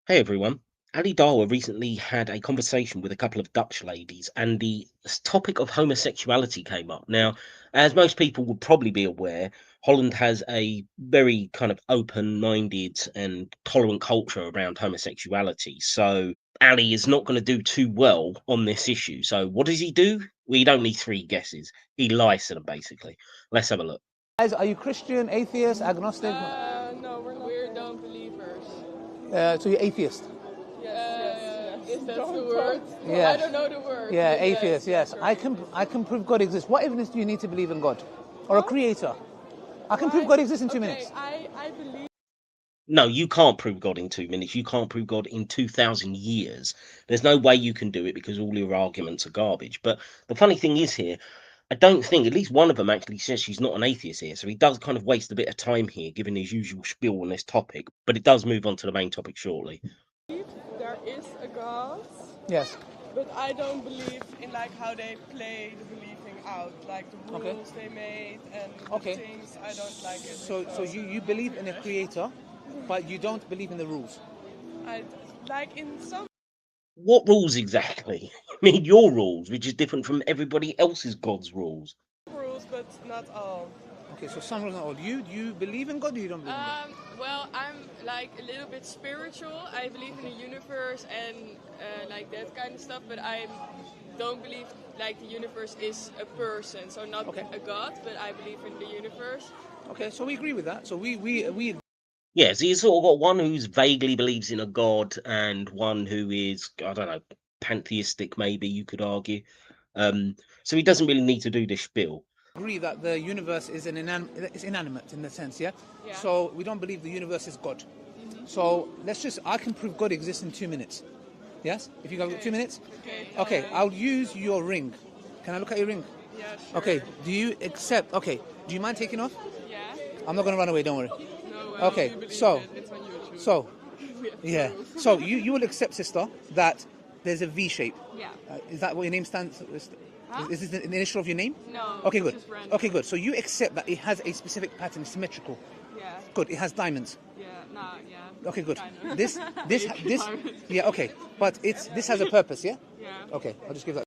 Hey everyone. Ali Dawah recently had a conversation with a couple of Dutch ladies, and the topic of homosexuality came up. Now, as most people would probably be aware, Holland has a very kind of open minded and tolerant culture around homosexuality. So, Ali is not going to do too well on this issue. So, what does he do? We don't need three guesses. He lies to them, basically. Let's have a look. Guys, are you Christian, atheist, agnostic? No, we're not. We're don't believers. So you're atheist? Is that the word? Yeah. I don't know the word. Yeah, but atheist. Yes, sure. I can prove God exists. What evidence do you need to believe in God or a creator? I can prove God exists in 2 minutes. I believe. No, you can't prove God in 2 minutes. You can't prove God in 2,000 years. There's no way you can do it because all your arguments are garbage. But the funny thing is here, I don't think at least one of them actually says she's not an atheist here. So he does kind of waste a bit of time here, giving his usual spiel on this topic. But it does move on to the main topic shortly. There is a God, Yes. but I don't believe in like how they play the believing out, like the rules they made and the things. I don't like it. So you believe in a creator, but you don't believe in the rules. I like in some What rules exactly? I mean, your rules, which is different from everybody else's God's rules. rules, but not all. Okay, so some rules not all. You believe in God or you don't believe in God? Well, I'm like a little bit spiritual. I believe in the universe and like that kind of stuff, but I don't believe like the universe is a person, so not a god, but I believe in the universe. Okay, so we agree with that. So we Yeah, so you sort of got one who's vaguely believes in a god and one who is, I don't know, pantheistic, maybe you could argue. So he doesn't really need to do this spiel. agree that the universe is it's inanimate in the sense, yeah? Yeah. So we don't believe the universe is God. So I can prove God exists in 2 minutes. Yes? If you got 2 minutes? Okay, I'll use your ring. Can I look at your ring? Yeah, sure. Okay, do you accept? Okay, do you mind taking off? Yeah. I'm not going to run away, don't worry. No, Okay, so, it's on YouTube. so, yeah. So you will accept, sister, that there's a V shape. Yeah. Is that what your name stands? Is this the initial of your name? No. Okay, it's good. just random. Okay, good. So you accept that it has a specific pattern, symmetrical. Yeah. Good. It has diamonds. Yeah. Nah. Yeah. Okay, good. Kind of. This. Diamonds. Yeah. Okay, but this has a purpose. Yeah. Yeah. Okay, I'll just give that.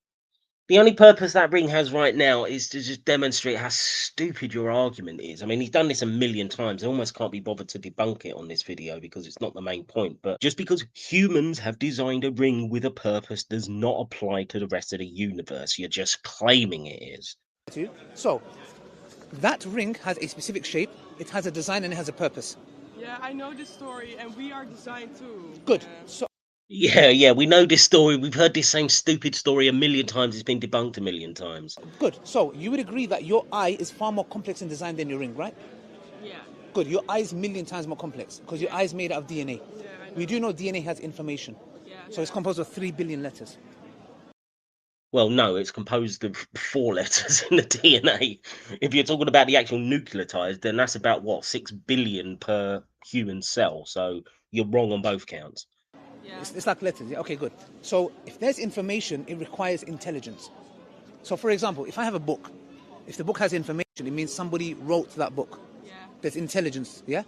The only purpose that ring has right now is to just demonstrate how stupid your argument is. I mean, he's done this a million times. I almost can't be bothered to debunk it on this video because it's not the main point. But just because humans have designed a ring with a purpose does not apply to the rest of the universe. You're just claiming it is. To you. So that ring has a specific shape. It has a design and it has a purpose. Yeah, I know this story, and we are designed too. Good. So Yeah, we know this story. We've heard this same stupid story a million times. It's been debunked a million times. good. So you would agree that your eye is far more complex in design than your ring, right? Yeah. Good. Your eye is a million times more complex because your eye is made out of DNA. Yeah, I know. We do know DNA has information. Yeah. So it's composed of 3 billion letters. Well, no, it's composed of 4 letters in the DNA. If you're talking about the actual nucleotides, then that's about, what, 6 billion per human cell. So you're wrong on both counts. Yeah. It's like letters. Yeah? Okay, good. So if there's information, it requires intelligence. So for example, if I have a book, if the book has information, it means somebody wrote that book. Yeah. There's intelligence, yeah?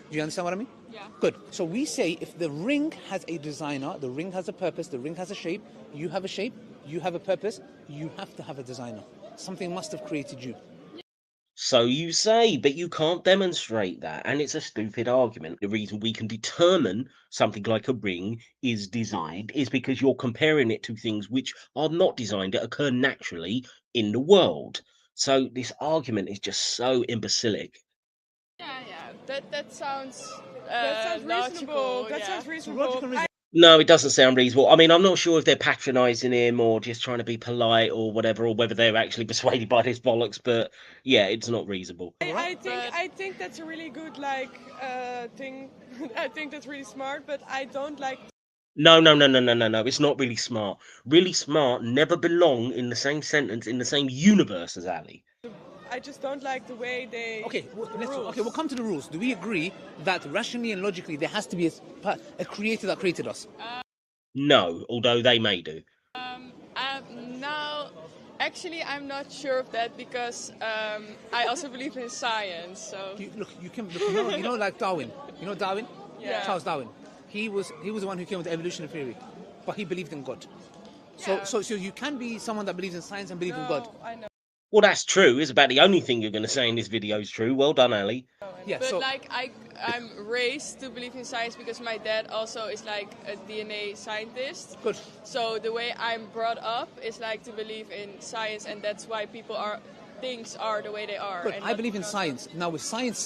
Do you understand what I mean? Yeah. Good. So we say if the ring has a designer, the ring has a purpose, the ring has a shape, you have a shape, you have a purpose, you have to have a designer. Something must have created you. So you say, but you can't demonstrate that. And it's a stupid argument. The reason we can determine something like a ring is designed is because you're comparing it to things which are not designed, that occur naturally in the world. So this argument is just so imbecilic. Yeah. That sounds. That sounds logical. reasonable. That Yeah. sounds reasonable. Logical reason. No, it doesn't sound reasonable. I mean, I'm not sure if they're patronising him or just trying to be polite or whatever, or whether they're actually persuaded by this bollocks. But yeah, it's not reasonable. I think that's a really good thing. I think that's really smart, but I don't like. No. It's not really smart. Really smart never belong in the same sentence in the same universe as Ali. I just don't like the way they. Okay, we'll come to the rules. Do we agree that rationally and logically there has to be a creator that created us? No, although they may do. Now, actually, I'm not sure of that because I also believe in science. So You know, like Darwin. You know Darwin? Yeah. Charles Darwin. He was the one who came with the evolutionary theory, but he believed in God. So you can be someone that believes in science and believe in God. I know. Well, that's true. It's about the only thing you're going to say in this video is true. Well done, Ali. Yeah, but like I'm raised to believe in science because my dad also is like a DNA scientist. Good. So the way I'm brought up is like to believe in science, and that's why things are the way they are. Good. I believe in science. Now with science.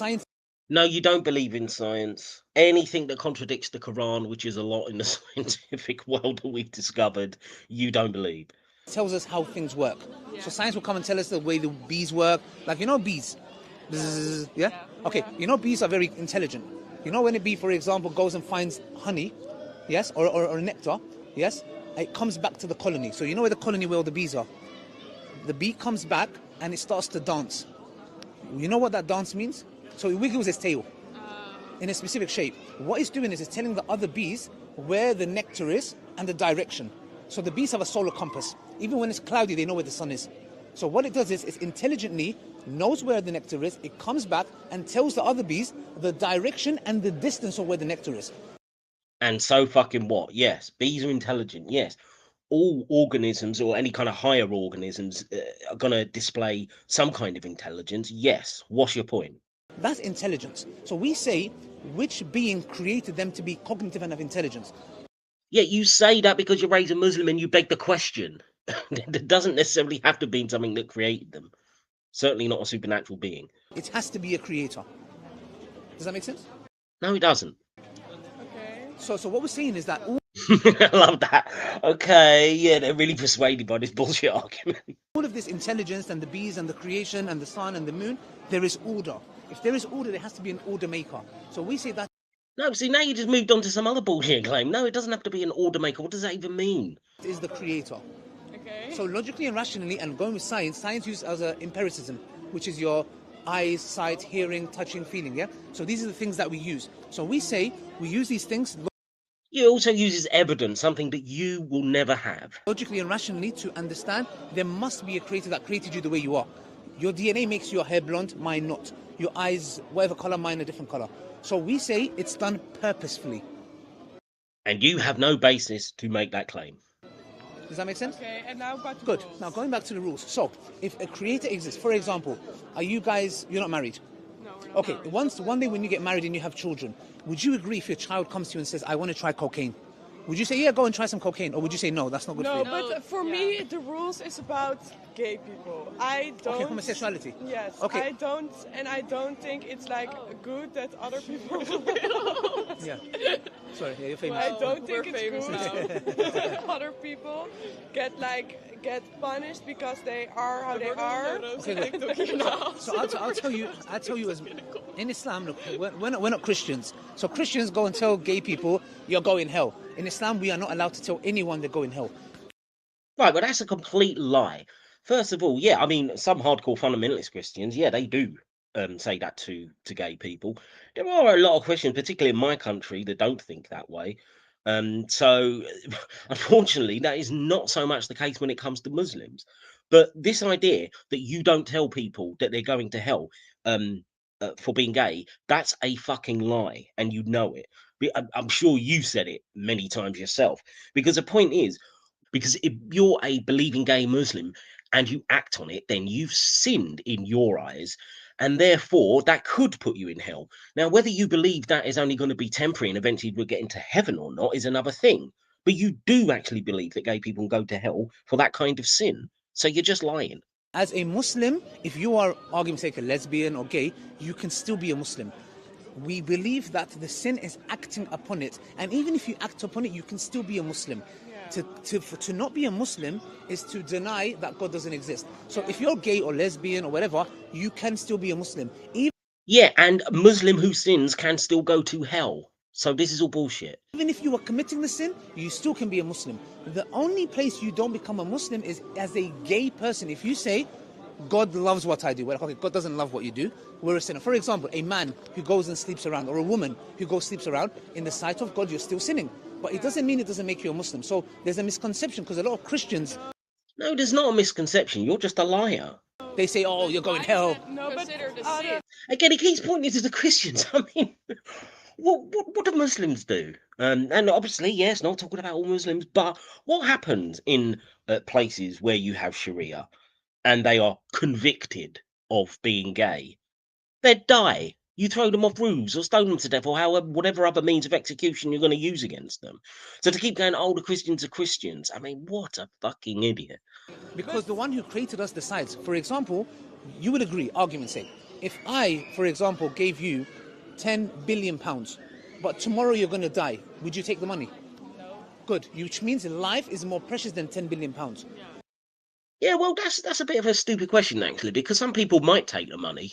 No, you don't believe in science. Anything that contradicts the Quran, which is a lot in the scientific world that we've discovered, you don't believe. Tells us how things work. Yeah. So science will come and tell us the way the bees work. Like, you know, bees. Bzzz, yeah? Okay, you know, bees are very intelligent. You know, when a bee, for example, goes and finds honey, yes, or nectar, yes, it comes back to the colony. So you know where the colony, where all the bees are? The bee comes back and it starts to dance. You know what that dance means? So it wiggles its tail in a specific shape. What it's doing is it's telling the other bees where the nectar is and the direction. So the bees have a solar compass. Even when it's cloudy, they know where the sun is. So what it does is it intelligently knows where the nectar is. It comes back and tells the other bees the direction and the distance of where the nectar is. And so fucking what? Yes, bees are intelligent. Yes. All organisms or any kind of higher organisms are going to display some kind of intelligence. Yes. What's your point? That's intelligence. So we say, which being created them to be cognitive and have intelligence? Yeah, you say that because you're raised a Muslim and you beg the question. It doesn't necessarily have to be something that created them. Certainly not a supernatural being. It has to be a creator. Does that make sense? No, it doesn't. Okay. So what we're saying is that I love that. Okay, yeah, they're really persuaded by this bullshit argument. All of this intelligence and the bees and the creation and the sun and the moon, there is order. If there is order, there has to be an order maker. So we say that. No, see, now you just moved on to some other bullshit claim. No, it doesn't have to be an order maker. What does that even mean? Is the creator. Okay. So logically and rationally, and going with science uses as an empiricism, which is your eyes, sight, hearing, touching, feeling, yeah? So these are the things that we use. So we say we use these things. It also uses evidence, something that you will never have. Logically and rationally to understand there must be a creator that created you the way you are. Your DNA makes your hair blonde, mine not. Your eyes, whatever color, mine a different color. So we say it's done purposefully. And you have no basis to make that claim. Does that make sense? Okay, and now back to Good. rules. Now going back to the rules. So if a creator exists, for example, you're not married? No, we're not Okay, married. one day when you get married and you have children, would you agree if your child comes to you and says, I want to try cocaine? Would you say, yeah, go and try some cocaine? Or would you say, no, that's not good for you? No, but for me, the rules is about gay people. I don't. Okay, homosexuality. Yes. Okay. I don't think it's like good that other people. Yeah. Sorry, yeah, you're famous. I don't think We're it's famous good that other people get punished because they are how they are. Okay, so I'll tell you as in Islam, look, we're not Christians. So Christians go and tell gay people you're going hell. In Islam, we are not allowed to tell anyone they're going hell. Right, but that's a complete lie. First of all, yeah, I mean, some hardcore fundamentalist Christians, yeah, they do say that to gay people. There are a lot of Christians, particularly in my country, that don't think that way. So, unfortunately, that is not so much the case when it comes to Muslims. But this idea that you don't tell people that they're going to hell for being gay, that's a fucking lie, and you know it. I'm sure you said it many times yourself. Because the point is, because if you're a believing gay Muslim and you act on it, then you've sinned in your eyes. And therefore, that could put you in hell. Now, whether you believe that is only going to be temporary and eventually we'll get into heaven or not is another thing. But you do actually believe that gay people can go to hell for that kind of sin. So you're just lying. As a Muslim, if you are, argument's sake, a lesbian or gay, you can still be a Muslim. We believe that the sin is acting upon it. And even if you act upon it, you can still be a Muslim. To not be a Muslim is to deny that God doesn't exist. So if you're gay or lesbian or whatever, you can still be a Muslim. Yeah, and a Muslim who sins can still go to hell. So this is all bullshit. Even if you are committing the sin, you still can be a Muslim. The only place you don't become a Muslim is as a gay person. If you say, God loves what I do, well, okay, God doesn't love what you do, we're a sinner. For example, a man who goes and sleeps around, or a woman who goes sleeps around, in the sight of God, you're still sinning. But it doesn't mean it doesn't make you a Muslim. So there's a misconception because a lot of Christians... No, there's not a misconception. You're just a liar. They say, oh, you're going hell. No, but Consider the sin. Again, he keeps pointing to the Christians. I mean, what do Muslims do? And obviously, yes, not talking about all Muslims, but what happens in places where you have Sharia and they are convicted of being gay? They'd die. You throw them off roofs or stone them to death or however, whatever other means of execution you're going to use against them. So to keep going, oh, the Christians are Christians. I mean, what a fucking idiot. Because the one who created us decides. For example, you would agree, argument's sake, if I, for example, gave you £10 billion, but tomorrow you're going to die, would you take the money? No. Good, which means life is more precious than £10 billion. Yeah. Yeah, well, that's a bit of a stupid question, actually, because some people might take the money,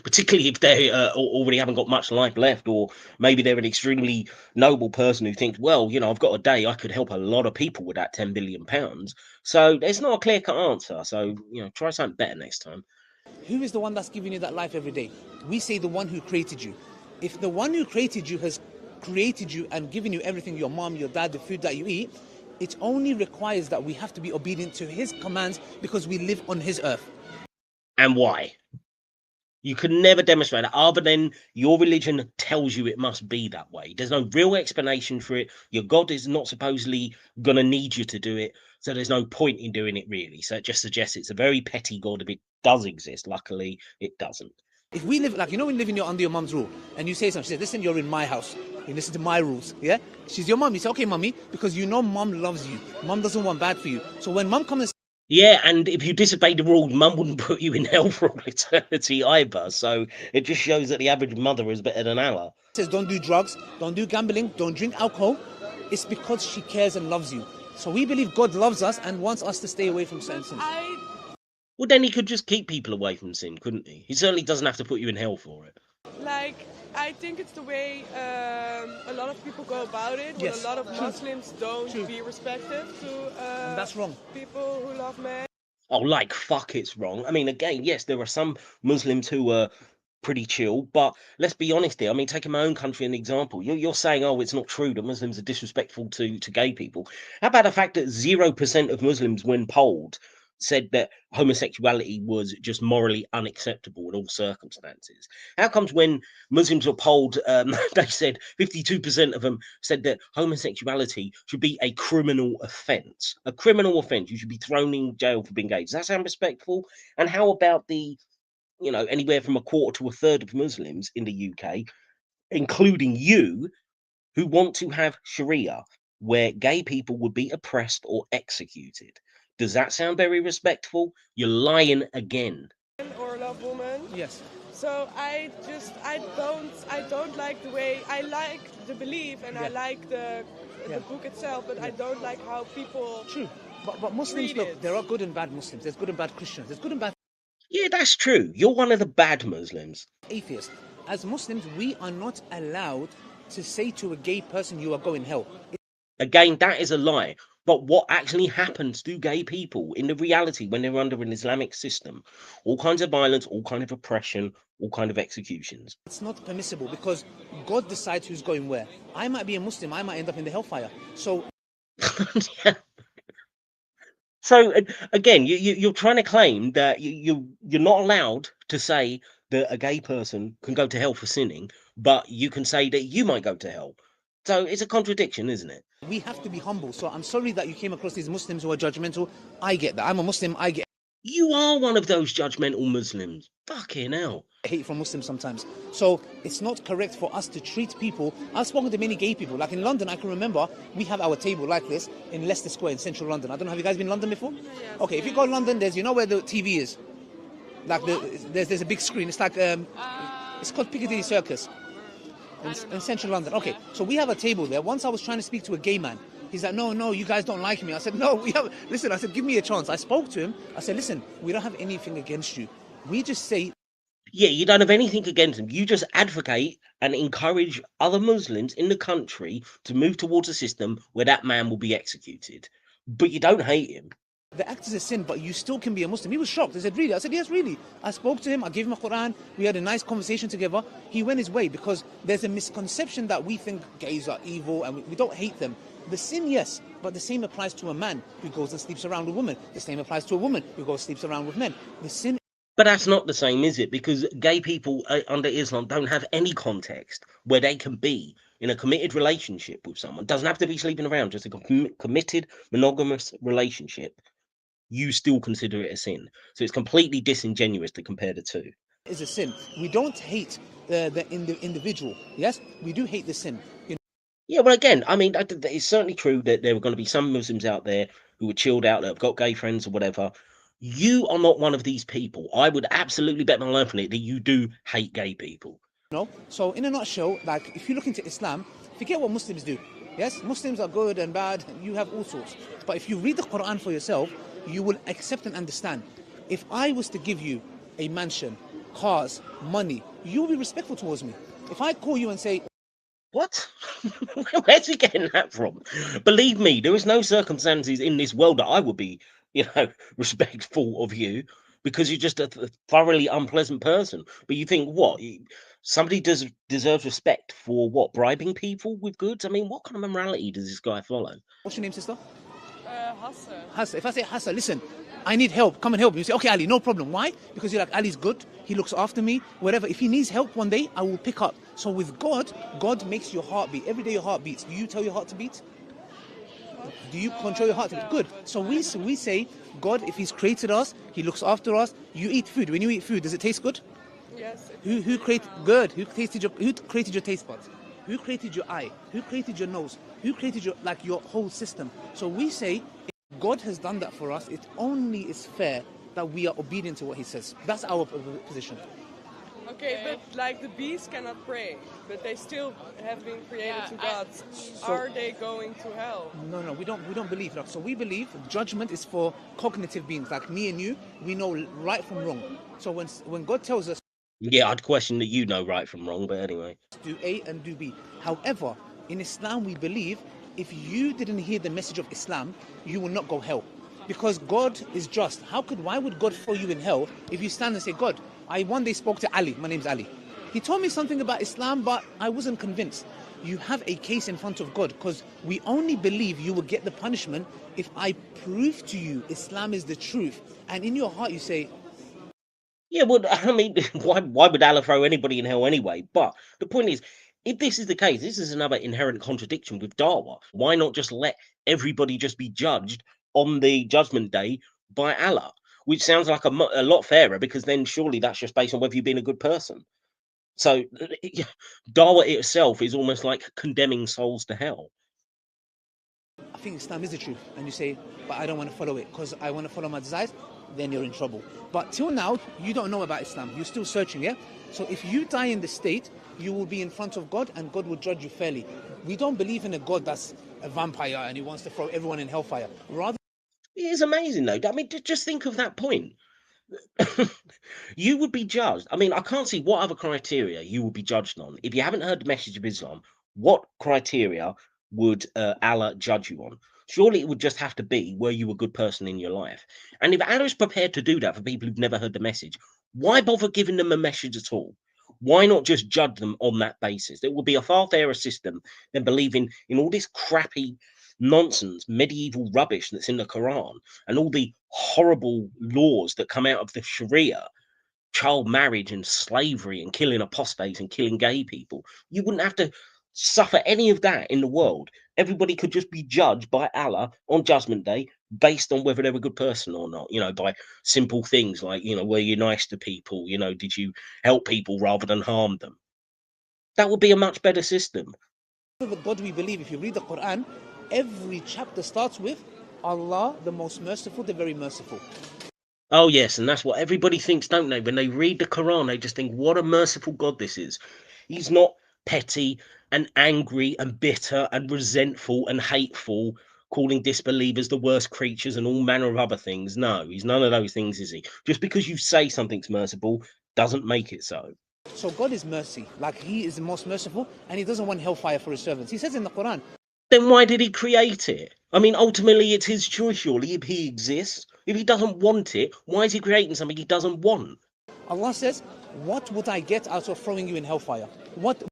particularly if they already haven't got much life left, or maybe they're an extremely noble person who thinks, well, I've got a day, I could help a lot of people with that £10 billion. So it's not a clear-cut answer. So, try something better next time. Who is the one that's giving you that life every day? We say the one who created you. If the one who created you has created you and given you everything, your mom, your dad, the food that you eat, it only requires that we have to be obedient to his commands because we live on his earth. And why? You can never demonstrate it other than your religion tells you it must be that way. There's no real explanation for it. Your God is not supposedly going to need you to do it. So there's no point in doing it, really. So it just suggests it's a very petty God if it does exist. Luckily, it doesn't. If we live, when you live under your mom's rule and you say something, she says, listen, you're in my house. You listen to my rules, yeah? She's your mom. You say, okay, mommy, because mom loves you. Mom doesn't want bad for you. So when mom comes and yeah, and if you disobeyed the rules, mum wouldn't put you in hell for all eternity either. So it just shows that the average mother is better than Allah. says, don't do drugs, don't do gambling, don't drink alcohol, it's because she cares and loves you. So we believe God loves us and wants us to stay away from certain sins. Well, then he could just keep people away from sin, couldn't he? He certainly doesn't have to put you in hell for it. I think it's the way a lot of people go about it. Yes. A lot of Muslims don't be respectful to and that's wrong. people who love men. Oh, like, fuck, it's wrong. I mean, again, yes, there are some Muslims who are pretty chill, but let's be honest here. I mean, taking my own country an example, you're saying, oh, it's not true that Muslims are disrespectful to gay people. How about the fact that 0% of Muslims, when polled, said that homosexuality was just morally unacceptable in all circumstances? How comes when Muslims were polled, they said 52% of them said that homosexuality should be a criminal offence? A criminal offence. You should be thrown in jail for being gay. Does that sound respectful? And how about the anywhere from a quarter to a third of Muslims in the UK, including you, who want to have Sharia, where gay people would be oppressed or executed? Does that sound very respectful? You're lying again. Or love women. Yes. So I don't like the way, I like the belief and I like the book itself, but I don't like how people. True. But Muslims, look, there are good and bad Muslims. There's good and bad Christians. There's good and bad. Yeah, that's true. You're one of the bad Muslims. Atheists. As Muslims, we are not allowed to say to a gay person, you are going hell. Again, that is a lie. But what actually happens to gay people in the reality when they're under an Islamic system? All kinds of violence, all kind of oppression, all kind of executions. It's not permissible because God decides who's going where. I might be a Muslim, I might end up in the hellfire. So Yeah. So again, you're trying to claim that you're not allowed to say that a gay person can go to hell for sinning, but you can say that you might go to hell. So it's a contradiction, isn't it? we have to be humble. So I'm sorry that you came across these Muslims who are judgmental. I get that. I'm a Muslim, I get You are one of those judgmental Muslims. Fucking hell. hate from Muslims sometimes. So it's not correct for us to treat people. I've spoken to many gay people. Like in London, I can remember we have our table like this in Leicester Square in central London. I don't know, have you guys been in London before? Yes. Okay, if you go to London, there's, you know where the TV is? Like there's a big screen. It's like, it's called Piccadilly Circus in central London. Okay, so we have a table there. Once I was trying to speak to a gay man. He's like, no, you guys don't like me. I said, no, listen, I said, give me a chance. I spoke to him. I said, listen, we don't have anything against you. We just say... Yeah, you don't have anything against him. You just advocate and encourage other Muslims in the country to move towards a system where that man will be executed. But you don't hate him. The act is a sin, but you still can be a Muslim. He was shocked. I said, really? I said, yes, really. I spoke to him. I gave him a Quran. We had a nice conversation together. He went his way because there's a misconception that we think gays are evil and we don't hate them. The sin, yes, but the same applies to a man who goes and sleeps around with women. The same applies to a woman who goes and sleeps around with men. The sin... But that's not the same, is it? Because gay people under Islam don't have any context where they can be in a committed relationship with someone, doesn't have to be sleeping around, just a committed monogamous relationship, you still consider it a sin. So it's completely disingenuous to compare the two. Is a sin. We don't hate the individual. Yes, we do hate the sin. Yeah, well, again, I mean, it's certainly true that there are going to be some Muslims out there who are chilled out, that have got gay friends or whatever. You are not one of these people. I would absolutely bet my life on it that you do hate gay people. No. So in a nutshell, like if you look into Islam, forget what Muslims do. Yes, Muslims are good and bad. You have all sorts. But if you read the Quran for yourself, you will accept and understand. If I was to give you a mansion, cars, money, you will be respectful towards me. If I call you and say, What? Where's he getting that from? Believe me, there is no circumstances in this world that I would be, respectful of you, because you're just a thoroughly unpleasant person. But you think what? Somebody deserves respect for what? Bribing people with goods? I mean, what kind of morality does this guy follow? what's your name, sister? Hassan. Hassan. If I say, Hassan, listen, I need help, come and help me. You say, okay, Ali, no problem. Why? Because you're like, Ali's good, he looks after me, whatever. If he needs help one day, I will pick up. So with God, God makes your heart beat. Every day your heart beats. Do you tell your heart to beat? Do you control your heart to beat? Good. So we say, God, if he's created us, he looks after us. You eat food. When you eat food, does it taste good? Yes. Who created good? Who created your taste buds? Who created your eye? Who created your nose? Who created your whole system? So we say, if God has done that for us, it only is fair that we are obedient to what he says. That's our position. Okay, but like the bees cannot pray, but they still have been created Yeah, to God. Are they going to hell? No, we don't believe that. So we believe judgment is for cognitive beings like me and you. We know right from wrong. So when God tells us Yeah, I'd question that you know right from wrong, but anyway. do A and do B. However, in Islam we believe if you didn't hear the message of Islam, you will not go hell. Because God is just. Why would God throw you in hell if you stand and say, God, I one day spoke to Ali, my name's Ali. He told me something about Islam, but I wasn't convinced. You have a case in front of God, because we only believe you will get the punishment if I prove to you Islam is the truth. And in your heart you say, Yeah, well, I mean, why would Allah throw anybody in hell anyway? But the point is, if this is the case, this is another inherent contradiction with Dawah. Why not just let everybody just be judged on the judgment day by Allah? Which sounds like a lot fairer, because then surely that's just based on whether you've been a good person. So Dawah itself is almost like condemning souls to hell. I think Islam is the truth. And you say, but I don't want to follow it because I want to follow my desires, then you're in trouble. But till now, you don't know about Islam. You're still searching, yeah? So if you die in the state, you will be in front of God and God will judge you fairly. We don't believe in a God that's a vampire and he wants to throw everyone in hellfire. Rather, It is amazing, though. I mean, just think of that point. You would be judged. I mean, I can't see what other criteria you would be judged on. If you haven't heard the message of Islam, what criteria would Allah judge you on? Surely it would just have to be, were you a good person in your life? And if Allah is prepared to do that for people who've never heard the message, why bother giving them a message at all? Why not just judge them on that basis? It would be a far fairer system than believing in all this crappy nonsense, medieval rubbish that's in the Quran, and all the horrible laws that come out of the Sharia, child marriage and slavery and killing apostates and killing gay people. You wouldn't have to suffer any of that in the world. Everybody could just be judged by Allah on Judgment Day based on whether they're a good person or not, by simple things like, were you nice to people? Did you help people rather than harm them? That would be a much better system. the God we believe, if you read the Quran, every chapter starts with Allah, the most merciful, the very merciful. Oh, yes, and that's what everybody thinks, don't they? When they read the Quran, they just think, what a merciful God this is. He's not petty and angry and bitter and resentful and hateful, calling disbelievers the worst creatures and all manner of other things. No, he's none of those things, is he? Just because you say something's merciful doesn't make it so. So God is mercy, like he is the most merciful, and he doesn't want hellfire for his servants. He says in the Quran, Then why did he create it? I mean, ultimately, it's his choice, surely, if he exists. If he doesn't want it, why is he creating something he doesn't want? Allah says, what would I get out of throwing you in hellfire? What?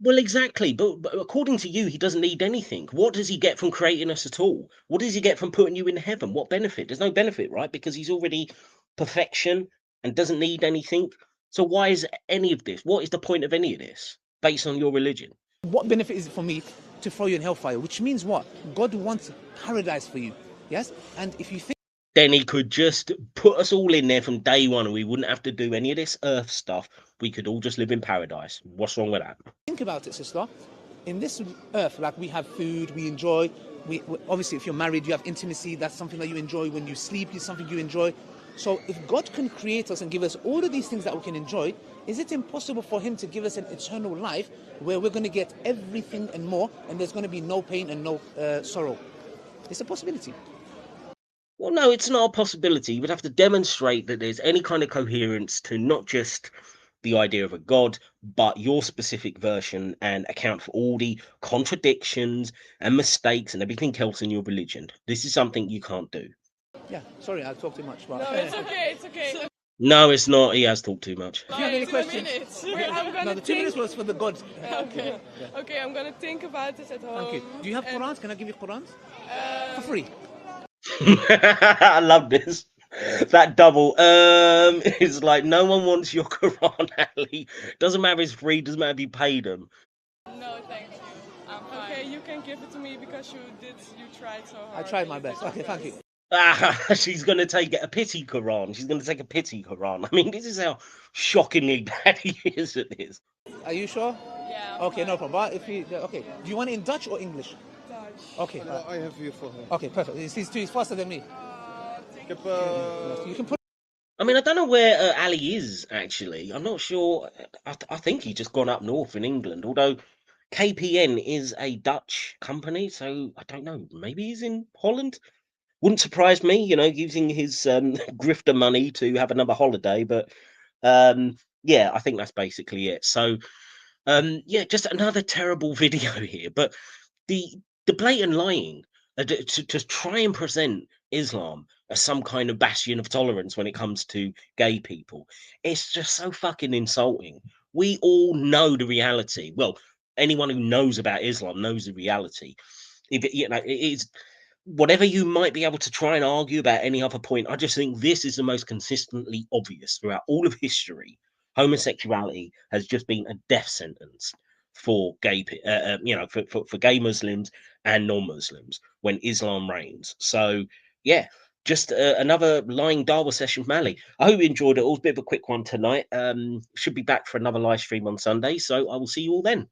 Well, exactly, but according to you, he doesn't need anything. What does he get from creating us at all? What does he get from putting you in heaven? What benefit? There's no benefit, right? Because he's already perfection and doesn't need anything. So why is any of this? What is the point of any of this based on your religion? What benefit is it for me to throw you in hellfire? Which means what? God wants paradise for you. Yes? And if you think Then he could just put us all in there from day one and we wouldn't have to do any of this earth stuff. We could all just live in paradise. What's wrong with that? think about it, sister, in this earth, like we have food, we enjoy. Obviously, if you're married, you have intimacy. That's something that you enjoy. When you sleep, it's something you enjoy. So, if God can create us and give us all of these things that we can enjoy, is it impossible for Him to give us an eternal life where we're going to get everything and more, and there's going to be no pain and no sorrow? It's a possibility. Well, no, it's not a possibility. You would have to demonstrate that there's any kind of coherence to not just the idea of a god, but your specific version, and account for all the contradictions and mistakes and everything else in your religion. This is something you can't do. Yeah, sorry, I talked too much. But No, it's okay. It's okay. No, it's not. He has talked too much. if you have any 2 questions, minutes. Wait, I'm gonna no, the 2 minutes think. was for the gods. Okay. Okay, I'm gonna think about this at home. Thank you. Do you have and, Qurans? Can I give you Qurans for free? I love this. That double is like no one wants your Quran, Ali. Doesn't matter if it's free, doesn't matter if you paid them. No, thank you. I'm fine. Okay, you can give it to me because you tried so hard. I tried and my you best. did Okay, your thank you. best. She's going to take a pity Quran. She's going to take a pity Quran. I mean, this is how shockingly bad he is at this. Are you sure? Yeah. Okay, no problem. But if you okay, do you want it in Dutch or English? Dutch. Okay. I have you for him. Okay, perfect. He's faster than me. Ik heb, You can put. I mean, I don't know where Ali is, actually. I'm not sure. I think he's just gone up north in England, although KPN is a Dutch company, so I don't know. Maybe he's in Holland? Wouldn't surprise me, using his grifter money to have another holiday. But yeah, I think that's basically it. So yeah, just another terrible video here. But the blatant lying to try and present Islam as some kind of bastion of tolerance when it comes to gay people, it's just so fucking insulting. We all know the reality. Well, anyone who knows about Islam knows the reality. If it is whatever you might be able to try and argue about any other point, I just think this is the most consistently obvious throughout all of history. Homosexuality has just been a death sentence for gay, for gay Muslims and non-Muslims when Islam reigns. So yeah, just another lying Dawah session from Ali. I hope you enjoyed it. It was a bit of a quick one tonight. Should be back for another live stream on Sunday, so I will see you all then.